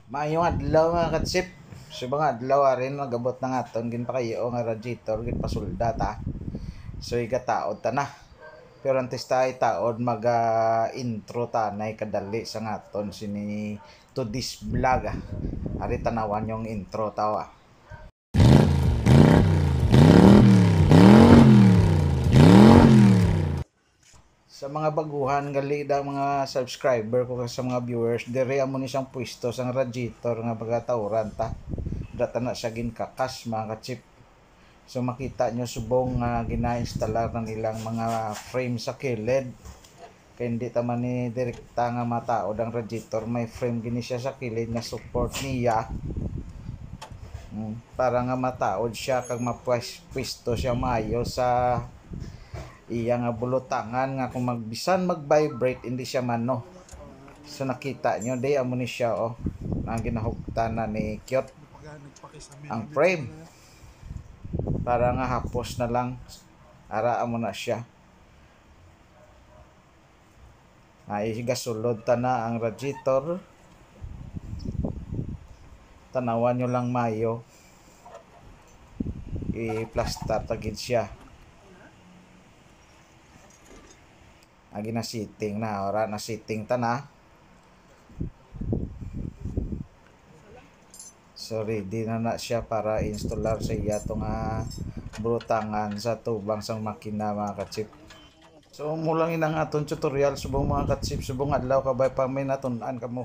Maayong adlaw mga katsip. So mga adlaw rin nagabot na nga ton gin pa kayo nga radiator gin pasulda ta. So igataod ta na. Pero antes tayo taod mag intro ta na kadali sa ngaton sini to this vlog. Ari tanawan yung intro tawa. Sa mga baguhan gali da mga subscriber ko sa mga viewers dire amo ni siyang pwesto sang radiator nga pagatawran ta data na siya ginkakas mga kachip. So makita nyo subong nga gina-installer ng ilang mga frame sa kilid kaya hindi taman ni direkta nga mataod ang radiator, may frame gini siya sa kilid nga support niya para nga mataod siya kag mapwesto siya maayo sa iya nga bulutangan nga kung mag-vibrate hindi siya mano. So nakita nyo day amo ni siya ang ginahugtanan ni Cute ang frame para nga hapos na lang ara mo na siya. Ay gasulod ta na ang radiator, tanawan nyo lang mayo i-plaster tagid siya. Agi na sitting na ora na sitting ta na. So ready na siya para installer sa iya itong bulutangan sa tubang sang makina mga katsip. So mulang inang aton tutorial subong mga katsip, subong adlaw kabay pa may natunan kamo.